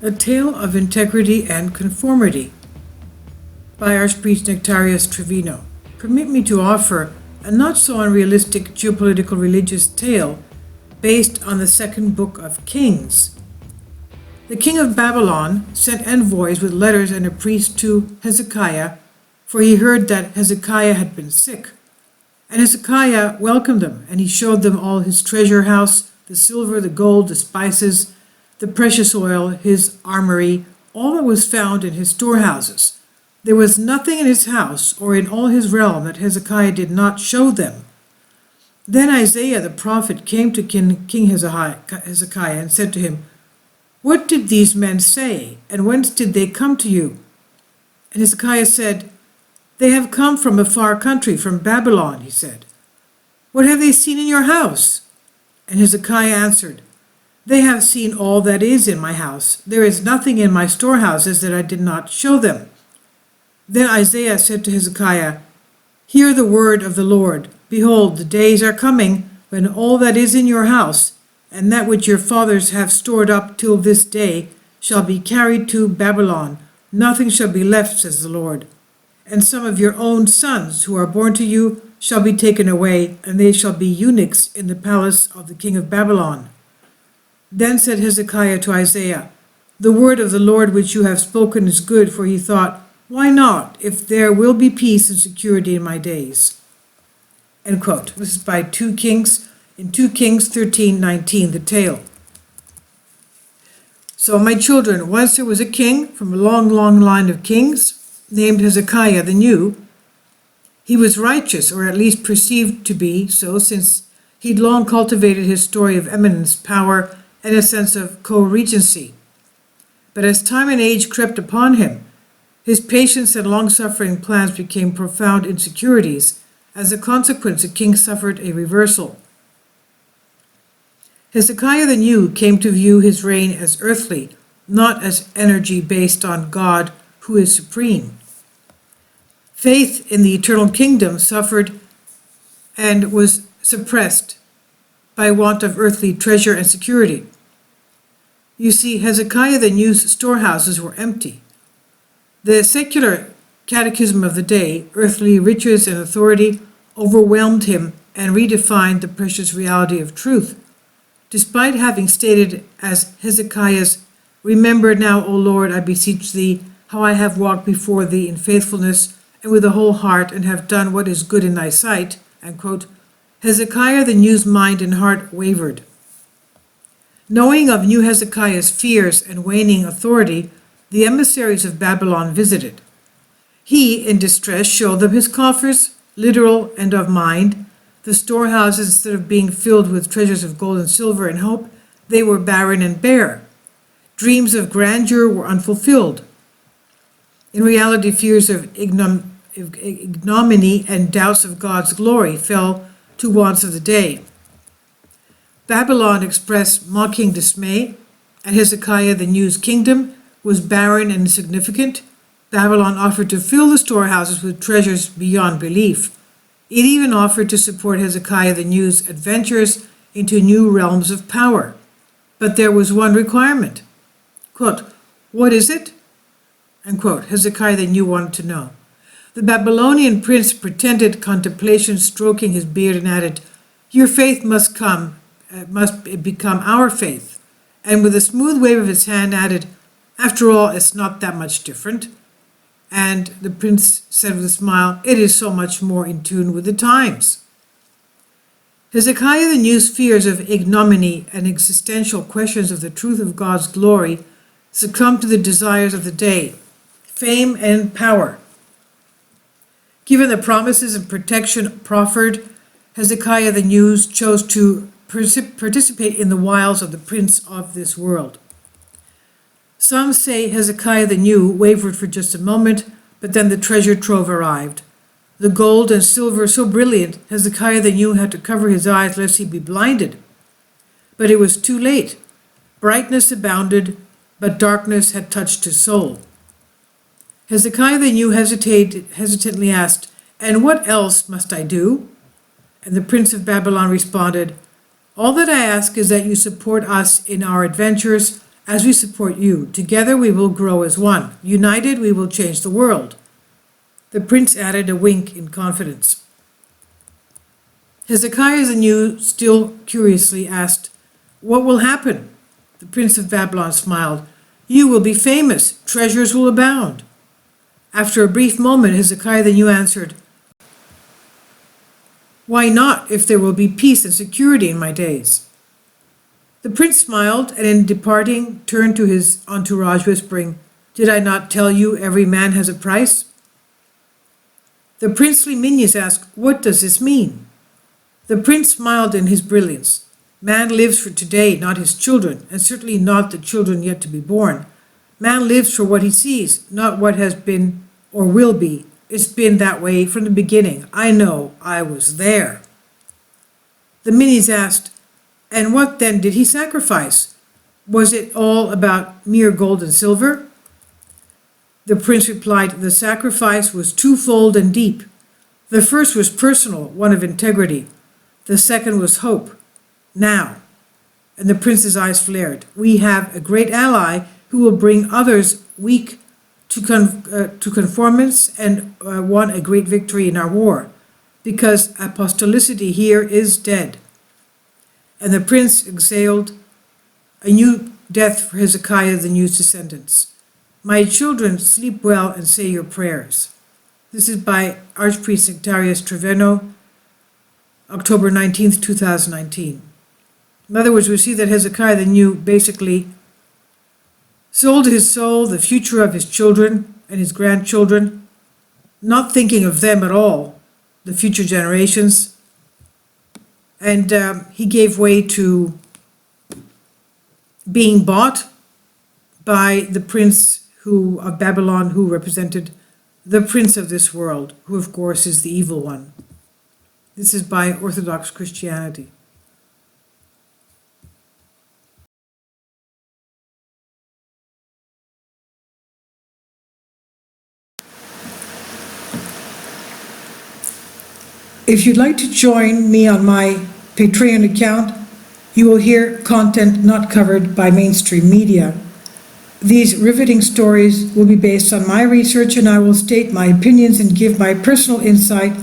A Tale of Integrity and Conformity by Archpriest Nectarius Trevino. Permit me to offer a not so unrealistic geopolitical religious tale based on the second book of Kings. The king of Babylon sent envoys with letters and a priest to Hezekiah, for he heard that Hezekiah had been sick. And Hezekiah welcomed them, and he showed them all his treasure house, the silver, the gold, the spices, the precious oil, his armory, all that was found in his storehouses. There was nothing in his house or in all his realm that Hezekiah did not show them. Then Isaiah the prophet came to King Hezekiah and said to him, "What did these men say, and whence did they come to you?" And Hezekiah said, "They have come from a far country, from Babylon," he said. "What have they seen in your house?" And Hezekiah answered, "They have seen all that is in my house. There is nothing in my storehouses that I did not show them." Then Isaiah said to Hezekiah, "Hear the word of the Lord. Behold, the days are coming when all that is in your house, and that which your fathers have stored up till this day, shall be carried to Babylon. Nothing shall be left, says the Lord. And some of your own sons who are born to you shall be taken away, and they shall be eunuchs in the palace of the king of Babylon." Then said Hezekiah to Isaiah, "The word of the Lord which you have spoken is good," for he thought, "Why not, if there will be peace and security in my days?" End quote. This is by 2 Kings, in 2 Kings 13:19, the tale. So, my children, once there was a king from a long, long line of kings named Hezekiah the New. He was righteous, or at least perceived to be so, since he'd long cultivated his story of eminence, power, and a sense of co-regency. But as time and age crept upon him, his patience and long-suffering plans became profound insecurities. As a consequence, the king suffered a reversal. Hezekiah the New came to view his reign as earthly, not as energy based on God, who is supreme. Faith in the eternal kingdom suffered and was suppressed by want of earthly treasure and security. You see, Hezekiah the New's storehouses were empty. The secular catechism of the day, earthly riches and authority, overwhelmed him and redefined the precious reality of truth. Despite having stated as Hezekiah's, "Remember now, O Lord, I beseech thee, how I have walked before thee in faithfulness and with a whole heart, and have done what is good in thy sight," unquote, Hezekiah the New's mind and heart wavered. Knowing of New Hezekiah's fears and waning authority, the emissaries of Babylon visited. He, in distress, showed them his coffers, literal and of mind. The storehouses, instead of being filled with treasures of gold and silver and hope, they were barren and bare. Dreams of grandeur were unfulfilled. In reality, fears of ignominy and doubts of God's glory fell to wants of the day. Babylon expressed mocking dismay at Hezekiah the New's kingdom was barren and insignificant. Babylon offered to fill the storehouses with treasures beyond belief. It even offered to support Hezekiah the New's adventures into new realms of power. But there was one requirement. Quote, "What is it?" Unquote, Hezekiah the New wanted to know. The Babylonian prince pretended contemplation, stroking his beard, and added, "Your faith must become our faith." And with a smooth wave of his hand added, "After all, it's not that much different." And the prince said with a smile, "It is so much more in tune with the times." Hezekiah the New's fears of ignominy and existential questions of the truth of God's glory succumbed to the desires of the day, fame and power. Given the promises and protection proffered, Hezekiah the New chose to participate in the wiles of the prince of this world. Some say Hezekiah the New wavered for just a moment, but then the treasure trove arrived. The gold and silver so brilliant, Hezekiah the New had to cover his eyes lest he be blinded. But it was too late. Brightness abounded, but darkness had touched his soul. Hezekiah the New hesitantly asked, "And what else must I do?" And the prince of Babylon responded, "All that I ask is that you support us in our adventures as we support you. Together we will grow as one. United we will change the world." The prince added a wink in confidence. Hezekiah the New still curiously asked, "What will happen?" The prince of Babylon smiled. "You will be famous. Treasures will abound." After a brief moment, Hezekiah the New answered, "Why not, if there will be peace and security in my days?" The prince smiled, and in departing turned to his entourage, whispering, "Did I not tell you every man has a price?" The princely minions asked, "What does this mean?" The prince smiled in his brilliance. Man lives for today, not his children, and certainly not the children yet to be born. Man lives for what he sees, not what has been or will be. It's been that way from the beginning. I know, I was there. The minions asked, "And what then did he sacrifice? Was it all about mere gold and silver?" The prince replied, "The sacrifice was twofold and deep. The first was personal, one of integrity. The second was hope. Now," and the prince's eyes flared, "we have a great ally who will bring others weak to conformance and won a great victory in our war, because apostolicity here is dead." And the prince exhaled a new death for Hezekiah the New's descendants. "My children, sleep well and say your prayers." This is by Archpriest Nectarius Trevino, October 19th, 2019. In other words, we see that Hezekiah the New basically sold his soul, the future of his children and his grandchildren, not thinking of them at all, the future generations, and he gave way to being bought by the prince of Babylon, who represented the prince of this world, who of course is the evil one. This is by Orthodox Christianity. If you'd like to join me on my Patreon account, you will hear content not covered by mainstream media. These riveting stories will be based on my research, and I will state my opinions and give my personal insight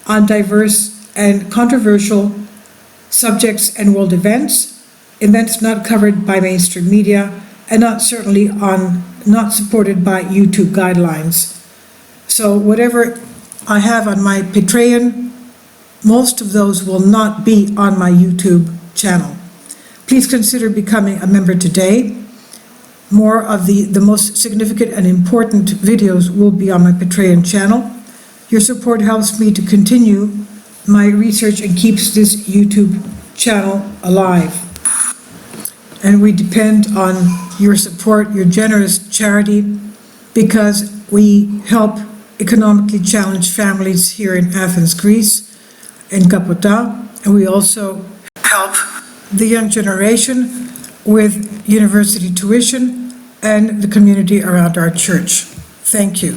on diverse and controversial subjects and world events not covered by mainstream media, and not supported by YouTube guidelines. So whatever I have on my Patreon, most of those will not be on my YouTube channel. Please consider becoming a member today. More of the most significant and important videos will be on my Patreon channel. Your support helps me to continue my research and keeps this YouTube channel alive. And we depend on your support, your generous charity, because we help economically challenged families here in Athens, Greece, in Kapota, and we also help the young generation with university tuition and the community around our church. Thank you.